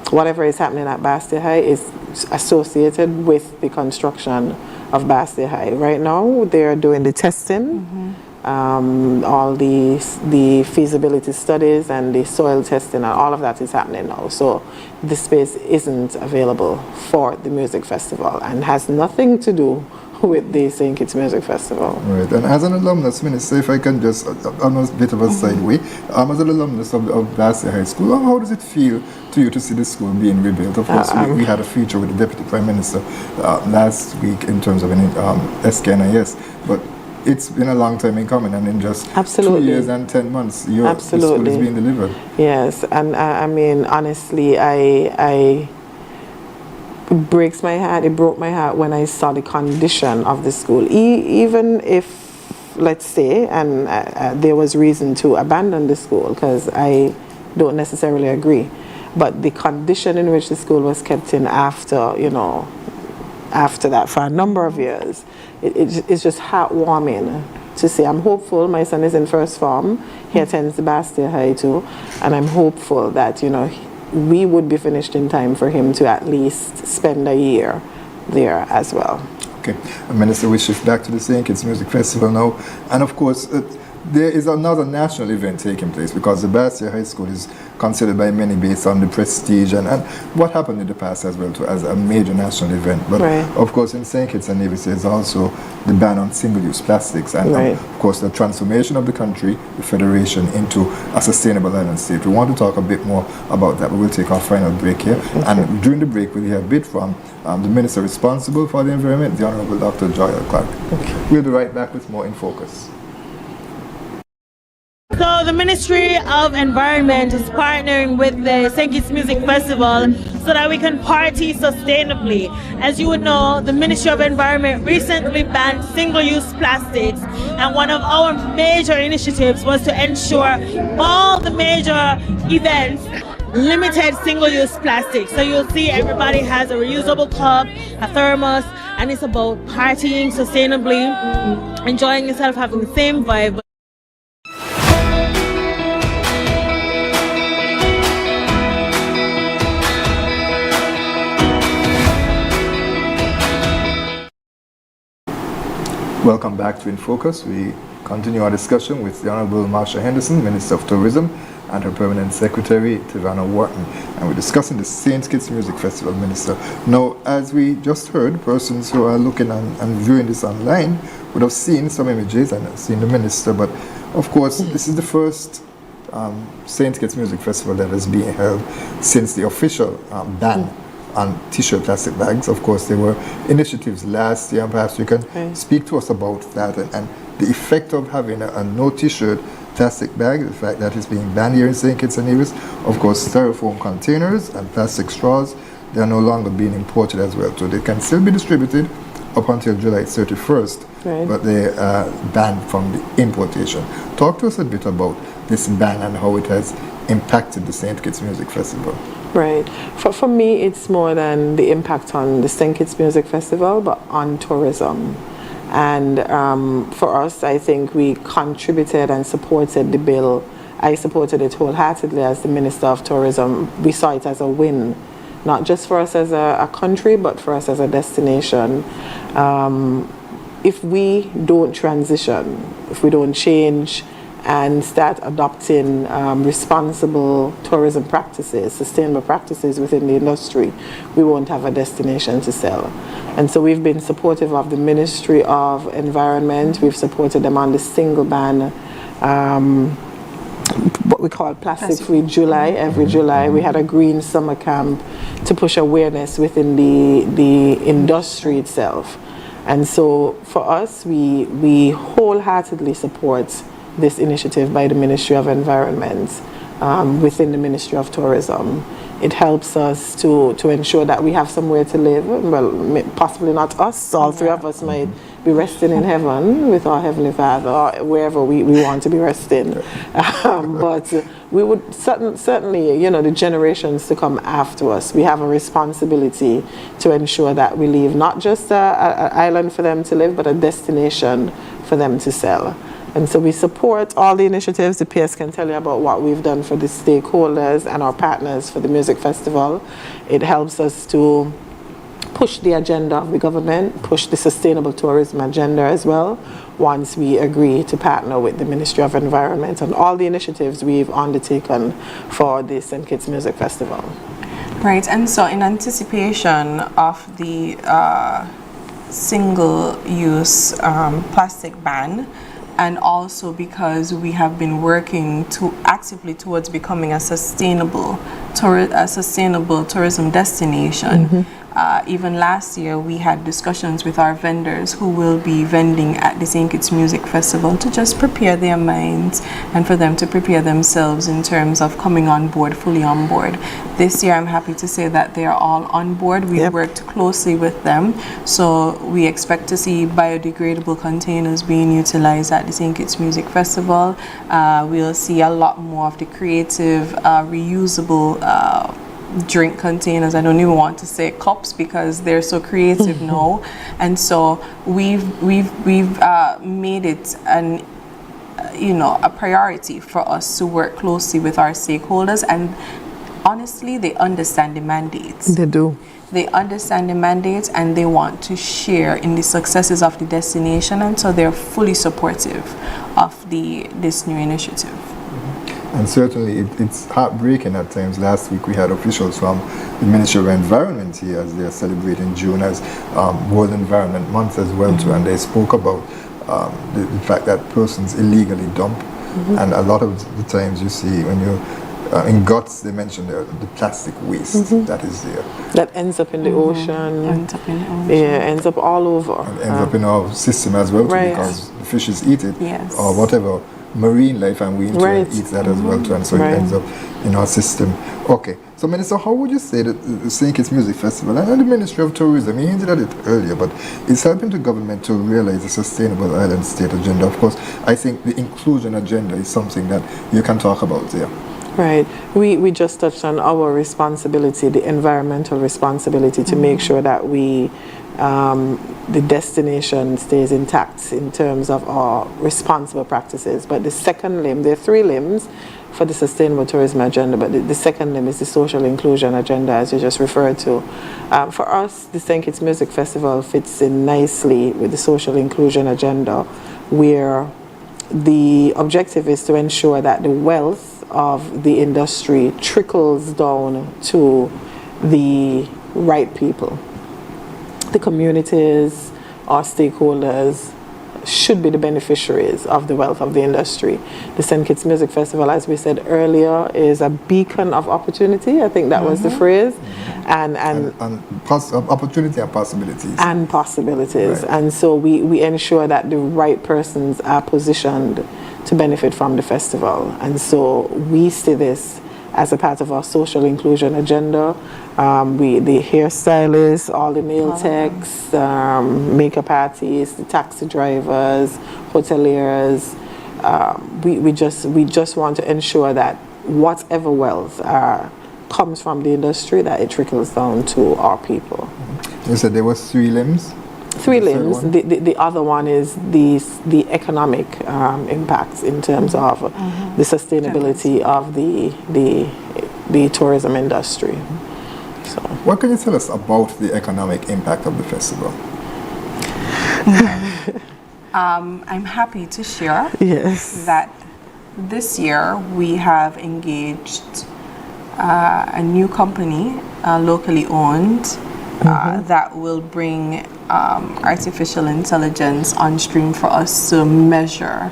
whatever is happening at Bastia High is associated with the construction of Bastia High. Right now, they are doing the testing, all the feasibility studies and the soil testing, and all of that is happening now. So the space isn't available for the music festival and has nothing to do with the St. Kitts Music Festival. Right, and as an alumnus, Minister, if I can just, almost a bit of a sideway, as an alumnus of Bastia High School, how does it feel to you to see the school being rebuilt? Of course, we had a feature with the Deputy Prime Minister last week in terms of SKNIS, but it's been a long time in coming, and in just 2 years and 10 months, the school is being delivered. Yes, and I mean, honestly, it breaks my heart. It broke my heart when I saw the condition of the school. Even if, let's say, and there was reason to abandon the school, because I don't necessarily agree, but the condition in which the school was kept in after that for a number of years, it's just heartwarming to see. I'm hopeful. My son is in first form. He attends the Bastia High too, and I'm hopeful that we would be finished in time for him to at least spend a year there as well. Okay, Minister, we shift back to the St. Kitts Music Festival now, and of course there is another national event taking place because the Bastia High School is considered by many based on the prestige and what happened in the past as well as a major national event. But of course in St. Kitts and Nevis there's also the ban on single-use plastics and of course the transformation of the country, the federation, into a sustainable island state. We want to talk a bit more about that, but we'll take our final break here. And during the break we'll hear a bit from the Minister responsible for the environment, the Honorable Dr. Joyal Clark. We'll be right back with more In Focus. So the Ministry of Environment is partnering with the St. Kitts Music Festival so that we can party sustainably. As you would know, the Ministry of Environment recently banned single-use plastics, and one of our major initiatives was to ensure all the major events limited single-use plastic. So you'll see everybody has a reusable cup, a thermos, and it's about partying sustainably, enjoying yourself, having the same vibe. Welcome back to InFocus. We continue our discussion with the Honorable Marsha Henderson, Minister of Tourism, and her Permanent Secretary, Tivanna Wharton. And we're discussing the St. Kitts Music Festival, Minister. Now, as we just heard, persons who are looking and viewing this online would have seen some images and seen the Minister, but of course, this is the first St. Kitts Music Festival that is being held since the official ban on t-shirt plastic bags. Of course, there were initiatives last year, and perhaps you can speak to us about that and the effect of having a no t-shirt plastic bag, the fact that it's being banned here in St. Kitts and Nevis. Of course, styrofoam containers and plastic straws, they are no longer being imported as well. So they can still be distributed up until July 31st, but they are banned from the importation. Talk to us a bit about this ban and how it has impacted the St. Kitts Music Festival. Right. For me, it's more than the impact on the St. Kitts Music Festival, but on tourism. And for us, I think we contributed and supported the bill. I supported it wholeheartedly as the Minister of Tourism. We saw it as a win, not just for us as a country, but for us as a destination. If we don't transition, if we don't change and start adopting responsible tourism practices, sustainable practices within the industry, we won't have a destination to sell. And so we've been supportive of the Ministry of Environment. We've supported them on the single ban, what we call Plastic Free July. Every July we had a green summer camp to push awareness within the industry itself. And so for us, we wholeheartedly support this initiative by the Ministry of Environment within the Ministry of Tourism. It helps us to ensure that we have somewhere to live. Well, possibly not us, all three of us might be resting in heaven with our Heavenly Father, or wherever we want to be resting. But we would certainly, you know, the generations to come after us, we have a responsibility to ensure that we leave not just an island for them to live, but a destination for them to sell. And so we support all the initiatives. The PS can tell you about what we've done for the stakeholders and our partners for the music festival. It helps us to push the agenda of the government, push the sustainable tourism agenda as well, once we agree to partner with the Ministry of Environment and all the initiatives we've undertaken for the St. Kitts Music Festival. Right, and so in anticipation of the single-use plastic ban, and also because we have been working actively towards becoming a sustainable tourism destination. Even last year we had discussions with our vendors who will be vending at the St. Kitts Music Festival to just prepare their minds and for them to prepare themselves in terms of coming on board, fully on board. This year I'm happy to say that they are all on board. We worked closely with them, so we expect to see biodegradable containers being utilized at the St. Kitts Music Festival. We'll see a lot more of the creative, reusable drink containers. I don't even want to say cups because they're so creative now. And so we've made it a priority for us to work closely with our stakeholders, and honestly they understand the mandates. They do. They understand the mandates and they want to share in the successes of the destination, and so they're fully supportive of this new initiative. And certainly it's heartbreaking at times. Last week we had officials from the Ministry of Environment here as they are celebrating June as World Environment Month as well too, and they spoke about the fact that persons illegally dump, and a lot of the times you see when you in guts they mentioned the plastic waste that is there. That ends up in the ocean. Ends up all over. And ends up in our system as well too, because the fishes eat it or whatever. Marine life, and we in turn eat that as well too, and so it ends up in our system. Okay, so Minister, how would you say that the St. Kitts Music Festival and the Ministry of Tourism, you hinted at it earlier, but it's helping the government to realize the sustainable island state agenda? Of course, I think the inclusion agenda is something that you can talk about there. Right. We just touched on our responsibility, the environmental responsibility, to make sure that we the destination stays intact in terms of our responsible practices. But the second limb, there are 3 limbs for the sustainable tourism agenda, but the second limb is the social inclusion agenda, as you just referred to. For us, the St. Kitts Music Festival fits in nicely with the social inclusion agenda, where the objective is to ensure that the wealth of the industry trickles down to the right people. The communities, our stakeholders, should be the beneficiaries of the wealth of the industry. The St. Kitts Music Festival, as we said earlier, is a beacon of opportunity. I think that was the phrase. And opportunity and possibilities. And possibilities. Right. And so we ensure that the right persons are positioned to benefit from the festival. And so we see this as a part of our social inclusion agenda. The hairstylists, all the nail techs, makeup artists, the taxi drivers, hoteliers. We just want to ensure that whatever wealth comes from the industry, that it trickles down to our people. You said there was 3 limbs? 3 limbs. The other one is the economic impacts in terms of the sustainability of the tourism industry. So, what can you tell us about the economic impact of the festival? I'm happy to share yes, that this year we have engaged a new company, locally owned, that will bring artificial intelligence on stream for us to measure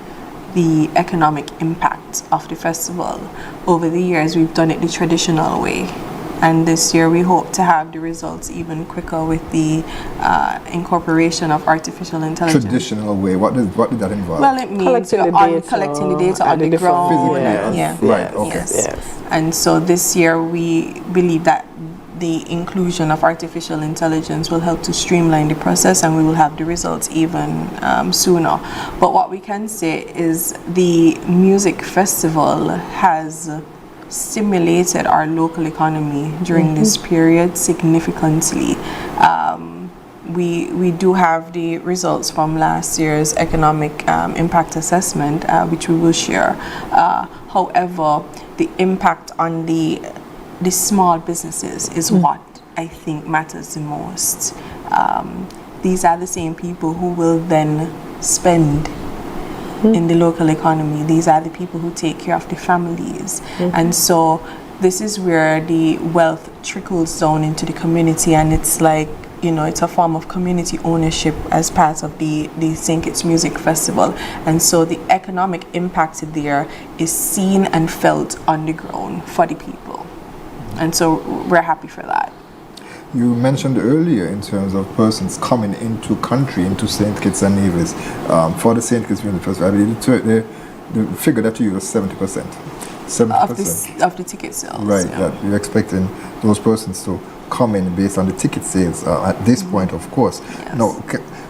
the economic impact of the festival. Over the years, we've done it the traditional way. And this year we hope to have the results even quicker with the incorporation of artificial intelligence. Traditional way, what did that involve? Well, it means collecting the data on the ground. Physically, yeah. Right, okay. Yes. And so this year we believe that the inclusion of artificial intelligence will help to streamline the process, and we will have the results even sooner. But what we can say is the music festival has stimulated our local economy during this period significantly. We do have the results from last year's economic impact assessment, which we will share. However, the impact on the small businesses is what I think matters the most. These are the same people who will then spend in the local economy. These are the people who take care of the families. And so this is where the wealth trickles down into the community, and it's like, it's a form of community ownership as part of the St. Kitts Music Festival. And so the economic impact there is seen and felt on the ground for the people. And so we're happy for that. You mentioned earlier in terms of persons coming into country, into St. Kitts and Nevis, for the St. Kitts Music Festival. I believe the figure that you used was 70%. 70% of the ticket sales. Right, that you're expecting those persons to come in based on the ticket sales at this point, of course. Yes. Now,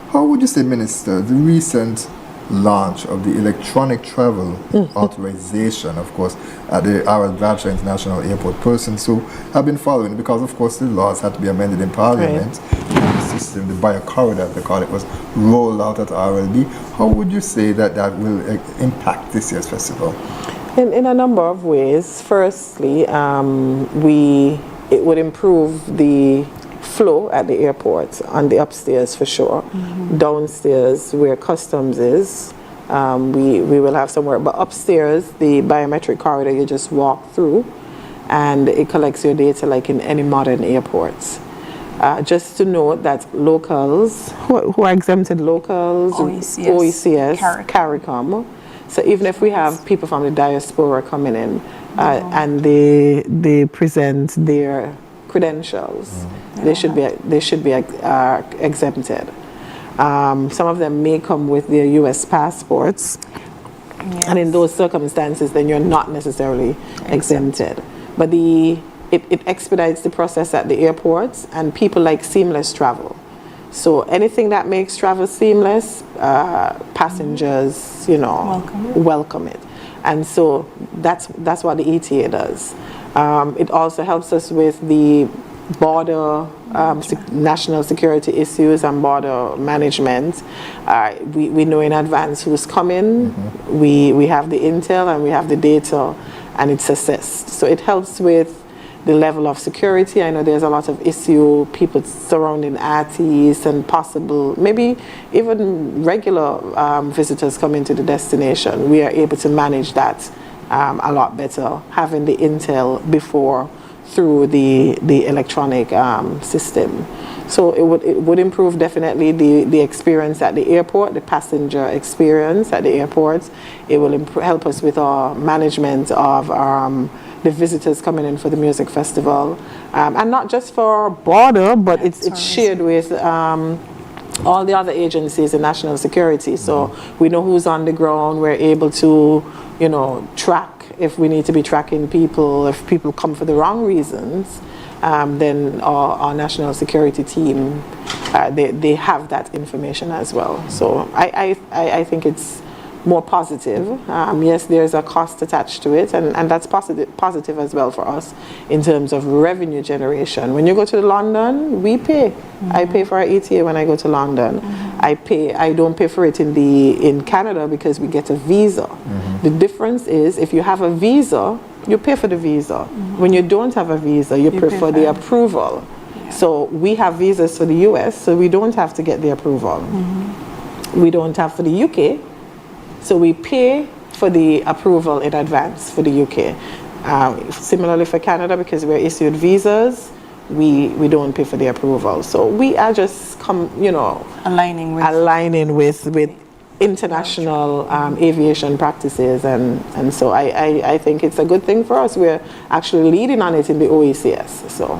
how would you say, Minister, the recent launch of the electronic travel authorization, of course, at the Harold Gravesha International Airport, persons who have been following, because of course the laws had to be amended in Parliament, the system, the bio-corridor, they call it, was rolled out at RLB. How would you say that will impact this year's festival? In a number of ways. Firstly, it would improve the flow at the airport on the upstairs for sure. Downstairs where customs is, we will have somewhere, but upstairs the biometric corridor, you just walk through and it collects your data like in any modern airports. Just to note that locals who are exempted, locals, OECS, CARICOM. So even if we have people from the diaspora coming in and they present their credentials, they should be exempted. Some of them may come with their U.S. passports, and in those circumstances, then you're not necessarily exempted. But it expedites the process at the airports, and people like seamless travel. So anything that makes travel seamless, passengers, welcome it. And so that's what the ETA does. It also helps us with the border national security issues and border management. We know in advance who's coming. We have the intel and we have the data, and it's assessed. So it helps with the level of security. I know there's a lot of issue, people surrounding artists and possible, maybe even regular visitors coming to the destination. We are able to manage that a lot better, having the intel before through the electronic system. So it would improve definitely the experience at the airport, the passenger experience at the airports. It will help us with our management of the visitors coming in for the music festival, and not just for border, but it's shared with all the other agencies in national security. So we know who's on the ground. We're able to, track if we need to be tracking people. If people come for the wrong reasons, then our national security team, they have that information as well. So I think it's more positive. Yes, there's a cost attached to it, and that's positive as well for us in terms of revenue generation. When you go to London, we pay. I pay for our ETA when I go to London. I don't pay for it in Canada because we get a visa. The difference is if you have a visa, you pay for the visa. When you don't have a visa, you pay for the approval. So we have visas for the US, so we don't have to get the approval. We don't have for the UK, so we pay for the approval in advance for the UK. Similarly for Canada, because we're issued visas, we don't pay for the approval. So we are just aligning with international aviation practices, and so I think it's a good thing for us. We're actually leading on it in the OECS. So.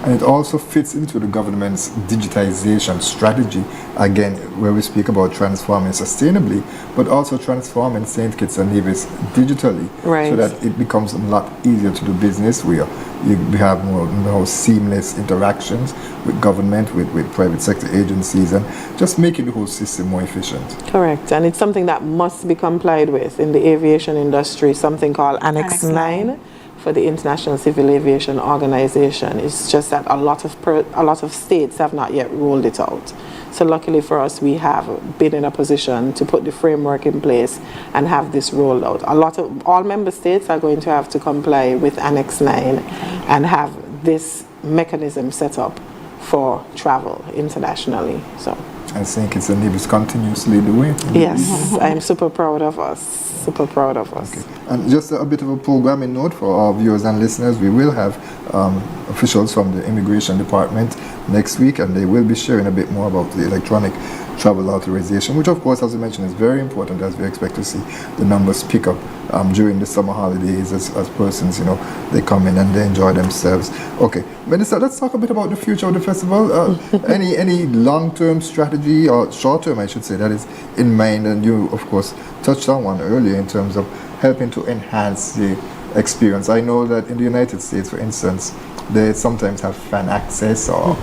And it also fits into the government's digitization strategy, again, where we speak about transforming sustainably, but also transforming St. Kitts and Nevis digitally, so that it becomes a lot easier to do business. We have more seamless interactions with government, with private sector agencies, and just making the whole system more efficient. Correct, and it's something that must be complied with in the aviation industry, something called Annex 9. For the International Civil Aviation Organization. It's just that a lot of states have not yet rolled it out. So luckily for us, we have been in a position to put the framework in place and have this rolled out. All member states are going to have to comply with Annex 9 and have this mechanism set up for travel internationally. So I think it's a Nevis continuously the way. Yes, I'm super proud of us. Super proud of us. Okay. And just a bit of a programming note for our viewers and listeners, we will have officials from the Immigration Department next week, and they will be sharing a bit more about the electronic travel authorization, which of course, as I mentioned, is very important as we expect to see the numbers pick up during the summer holidays as persons, they come in and they enjoy themselves. Okay, Minister, let's talk a bit about the future of the festival. Any long-term strategy, or short-term, I should say, that is in mind, and you, of course, touched on one earlier in terms of helping to enhance the experience. I know that in the United States, for instance, they sometimes have fan access or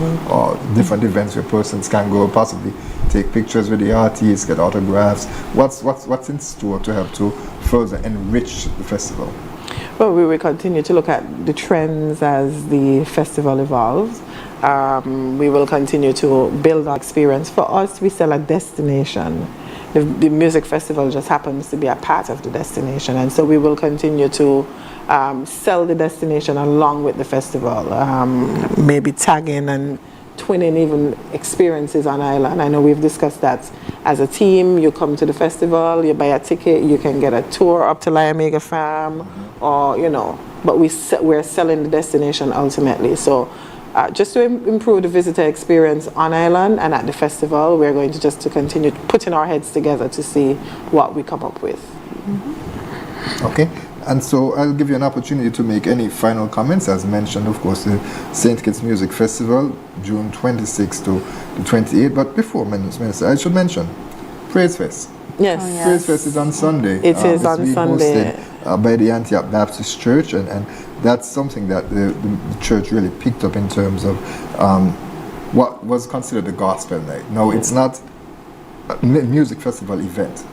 different events where persons can go possibly take pictures with the artists, get autographs. What's in store to help to further enrich the festival? Well, we will continue to look at the trends as the festival evolves. We will continue to build our experience. For us, we sell a destination. The music festival just happens to be a part of the destination, and so we will continue to sell the destination along with the festival, maybe tagging and twinning even experiences on island. I know we've discussed that as a team. You come to the festival, you buy a ticket, you can get a tour up to Liamega Farm, or but we're selling the destination ultimately. So just to improve the visitor experience on island and at the festival, we're going to continue putting our heads together to see what we come up with. Okay. And so I'll give you an opportunity to make any final comments. As mentioned, of course, the St. Kitts Music Festival, June 26th to the 28th. But before, Minister, I should mention Praise Fest. Yes. Praise Fest is on Sunday. It is on Sunday. Hosted, by the Antioch Baptist Church. And that's something that the church really picked up in terms of what was considered the gospel night. Now, it's not a music festival event.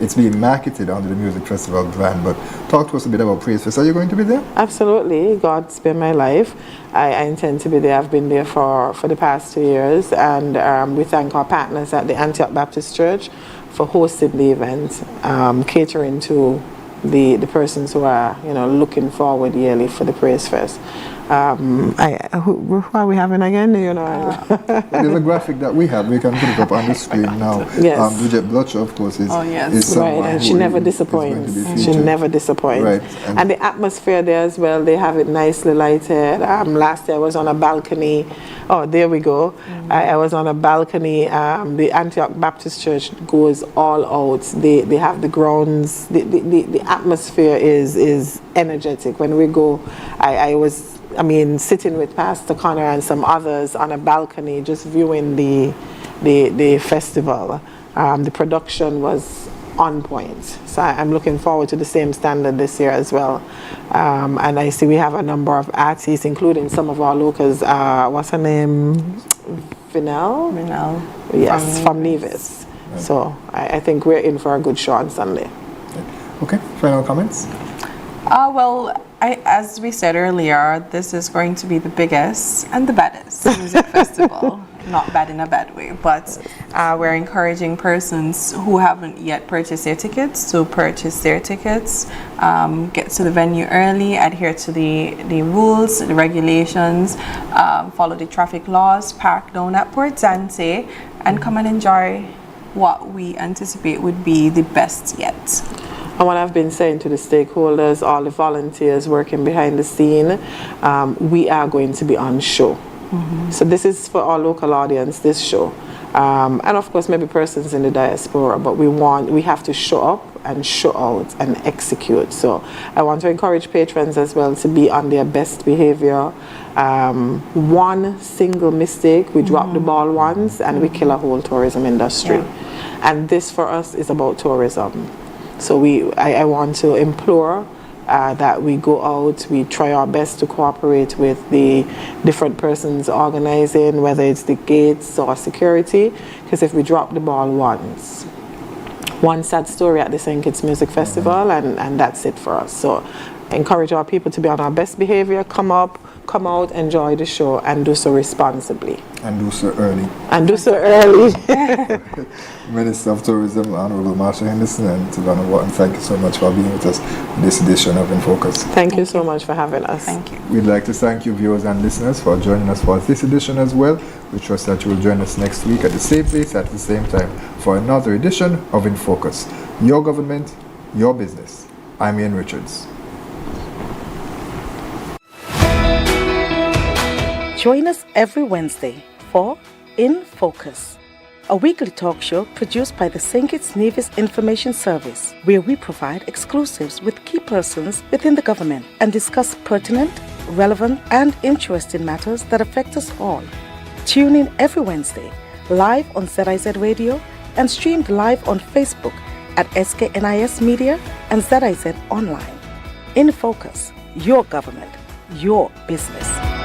it's being marketed under the Music Festival brand. But talk to us a bit about Praise Fest. Are you going to be there? Absolutely. God spared my life. I intend to be there. I've been there for the past 2 years, and we thank our partners at the Antioch Baptist Church for hosting the event, catering to the persons who are looking forward yearly for the Praise Fest. Who are we having again? There's a graphic that we have. We can put it up on the screen now. Yes. Bridget Blutcher, of course, is someone right, and she who never is disappoints. going to be She featured. never disappoints. Right. And the atmosphere there as well, they have it nicely lighted. Last year I was on a balcony. Oh, there we go. I was on a balcony. The Antioch Baptist Church goes all out. They have the grounds. The atmosphere is energetic. When we go, I was sitting with Pastor Connor and some others on a balcony, just viewing the festival. The production was on point. So I'm looking forward to the same standard this year as well. And I see we have a number of artists, including some of our locals. What's her name? Vinell? Yes, from Nevis. Right. So I think we're in for a good show on Sunday. Okay, final comments? As we said earlier, this is going to be the biggest and the baddest music festival. Not bad in a bad way, but we're encouraging persons who haven't yet purchased their tickets to purchase their tickets, get to the venue early, adhere to the rules, the regulations, follow the traffic laws, park down at Port Zante, and come and enjoy what we anticipate would be the best yet. And what I've been saying to the stakeholders, all the volunteers working behind the scene, we are going to be on show. So this is for our local audience, this show. And of course, maybe persons in the diaspora, but we have to show up and show out and execute. So I want to encourage patrons as well to be on their best behavior. One single mistake, we drop the ball once and we kill a whole tourism industry. And this for us is about tourism. So I want to implore that we go out, we try our best to cooperate with the different persons organizing, whether it's the gates or security, because if we drop the ball once, one sad story at the St. Kitts Music Festival, and that's it for us. So I encourage our people to be on our best behavior, come out, enjoy the show, and do so responsibly. And do so early. Minister of Tourism, Honorable Marsha Henderson, and Tivanna Wharton, thank you so much for being with us in this edition of InFocus. Thank you so much for having us. Thank you. We'd like to thank you, viewers and listeners, for joining us for this edition as well. We trust that you will join us next week at the same place, at the same time, for another edition of InFocus. Your government, your business. I'm Ian Richards. Join us every Wednesday for InFocus, a weekly talk show produced by the St. Kitts Nevis Information Service, where we provide exclusives with key persons within the government and discuss pertinent, relevant, and interesting matters that affect us all. Tune in every Wednesday, live on ZIZ Radio and streamed live on Facebook at SKNIS Media and ZIZ Online. InFocus, your government, your business.